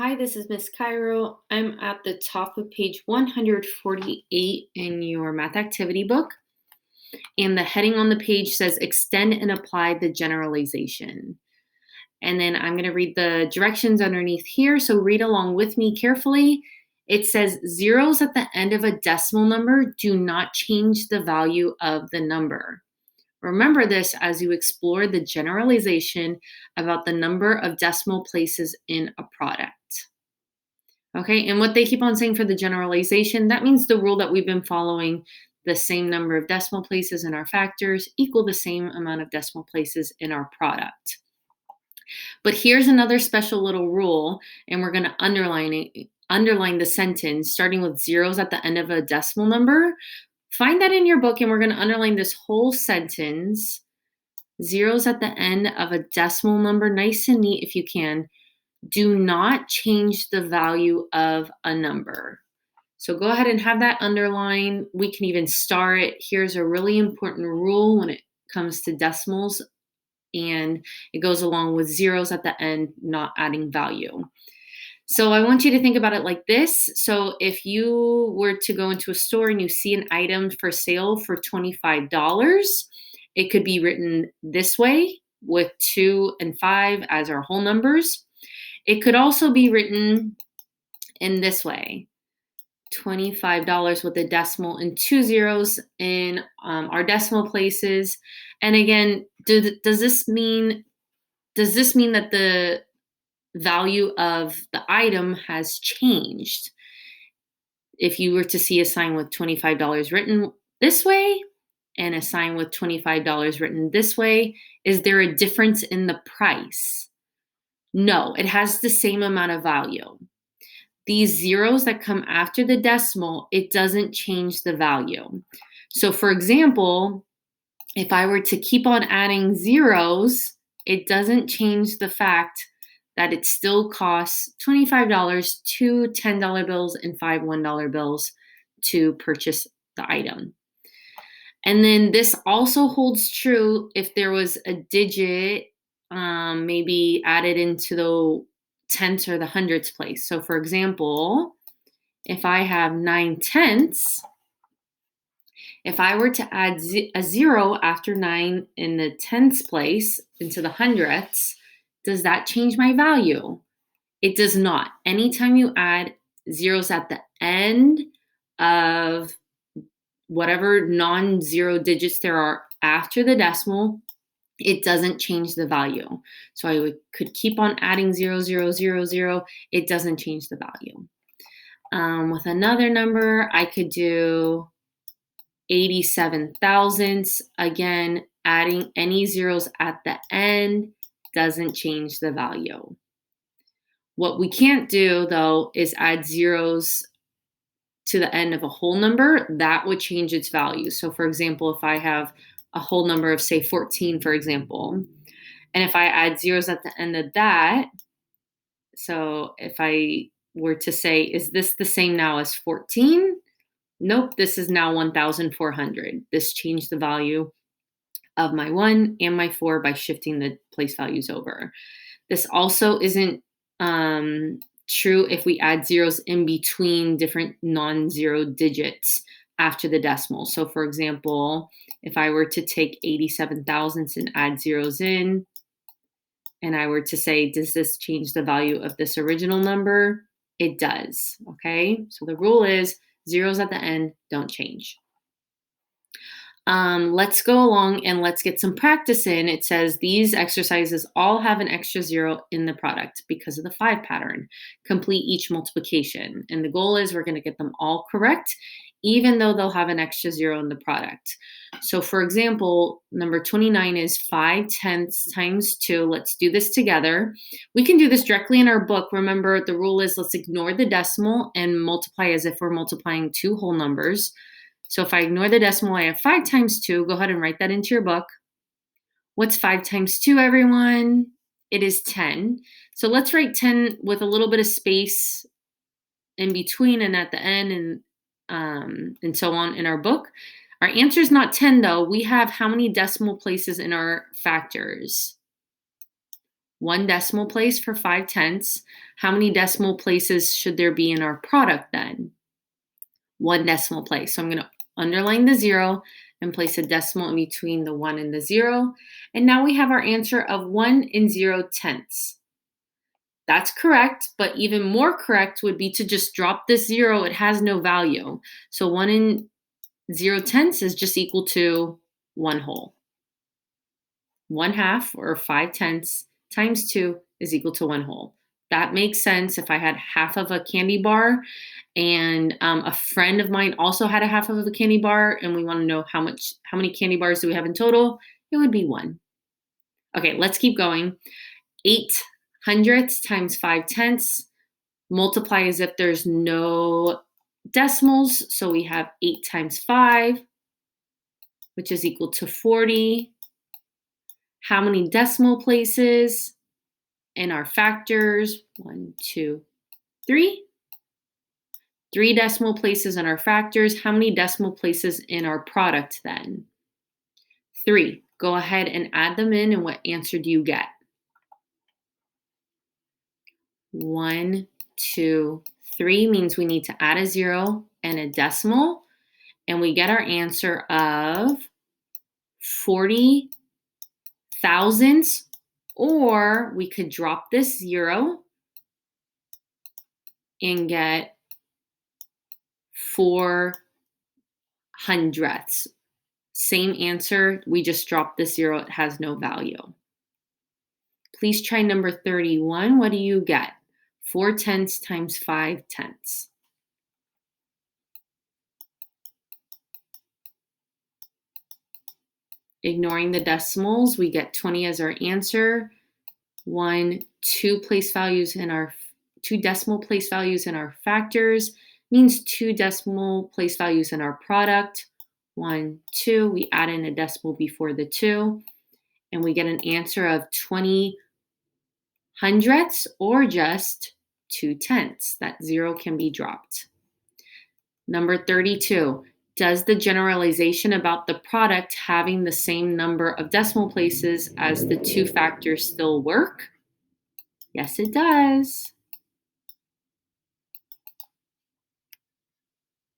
Hi, this is Miss Cairo. I'm at the top of page 148 in your math activity book, and the heading on the page says Extend and Apply the Generalization. And then I'm going to read the directions underneath here, so read along with me carefully. It says zeros at the end of a decimal number do not change the value of the number. Remember this as you explore the generalization about the number of decimal places in a product. Okay, and what they keep on saying for the generalization, that means the rule that we've been following, the same number of decimal places in our factors equal the same amount of decimal places in our product. But here's another special little rule, and we're going to underline the sentence starting with zeros at the end of a decimal number. Find that in your book, and we're going to underline this whole sentence. Zeros at the end of a decimal number, nice and neat if you can, do not change the value of a number. So go ahead and have that underlined. We can even star it. Here's a really important rule when it comes to decimals, and it goes along with zeros at the end, not adding value. So I want you to think about it like this. So if you were to go into a store and you see an item for sale for $25, it could be written this way with 2 and 5 as our whole numbers. It could also be written in this way, $25 with a decimal and 2 zeros in our decimal places. And again, does this mean that the value of the item has changed? If you were to see a sign with $25 written this way and a sign with $25 written this way, is there a difference in the price? No, it has the same amount of value. These zeros that come after the decimal, it doesn't change the value. So for example, if I were to keep on adding zeros, it doesn't change the fact that it still costs $25, 2 $10 bills, and 5 $1 bills to purchase the item. And then this also holds true if there was a digit maybe added into the tenths or the hundredths place. So for example, if I have 9/10, if I were to add a zero after 9 in the tenths place into the hundredths, does that change my value? It does not. Anytime you add zeros at the end of whatever non-zero digits there are after the decimal, it doesn't change the value. So I could keep on adding 0, 0, 0, 0. It doesn't change the value. With another number, I could do 87 thousandths. Again, adding any zeros at the end doesn't change the value. What we can't do, though, is add zeros to the end of a whole number. That would change its value. So for example, if I have a whole number of, say, 14, for example, and if I add zeros at the end of that, so if I were to say, is this the same now as 14? Nope, this is now 1,400. This changed the value of my 1 and my 4 by shifting the place values over. This also isn't true if we add zeros in between different non-zero digits after the decimal. So for example, if I were to take 87 thousandths and add zeros in, and I were to say, does this change the value of this original number? It does, okay? So the rule is zeros at the end don't change. Let's go along and let's get some practice in. It says these exercises all have an extra zero in the product because of the 5 pattern. Complete each multiplication. And the goal is we're going to get them all correct, even though they'll have an extra zero in the product. So for example, number 29 is 5/10 times 2. Let's do this together. We can do this directly in our book. Remember, the rule is let's ignore the decimal and multiply as if we're multiplying 2 whole numbers. So if I ignore the decimal, I have 5 times 2. Go ahead and write that into your book. What's 5 times 2, everyone? It is 10. So let's write 10 with a little bit of space in between and at the end and so on in our book. Our answer is not 10, though. We have how many decimal places in our factors? 1 decimal place for 5/10. How many decimal places should there be in our product then? 1 decimal place. So I'm going to underline the 0 and place a decimal in between the 1 and the 0. And now we have our answer of 1 and 0 tenths. That's correct, but even more correct would be to just drop this 0. It has no value. So 1 and 0 tenths is just equal to 1 whole. 1/2 or 5 tenths times 2 is equal to 1 whole. That makes sense. If I had half of a candy bar and a friend of mine also had a half of a candy bar and we want to know how many candy bars do we have in total, it would be 1. Okay, let's keep going. 8 hundredths times 5 tenths. Multiply as if there's no decimals. So we have 8 times 5, which is equal to 40. How many decimal places in our factors? 1, 2, 3. 3 decimal places in our factors. How many decimal places in our product then? 3. Go ahead and add them in, and what answer do you get? 1, 2, 3 means we need to add a 0 and a decimal, and we get our answer of 40 thousandths, or we could drop this 0 and get 4 hundredths. Same answer, we just dropped the 0, it has no value. Please try number 31. What do you get? 4 tenths times 5 tenths. Ignoring the decimals, we get 20 as our answer. 2 decimal place values in our factors means 2 decimal place values in our product. 1, 2, we add in a decimal before the 2, and we get an answer of 20 hundredths, or just 2 tenths. That 0 can be dropped. Number 32. Does the generalization about the product having the same number of decimal places as the 2 factors still work? Yes, it does.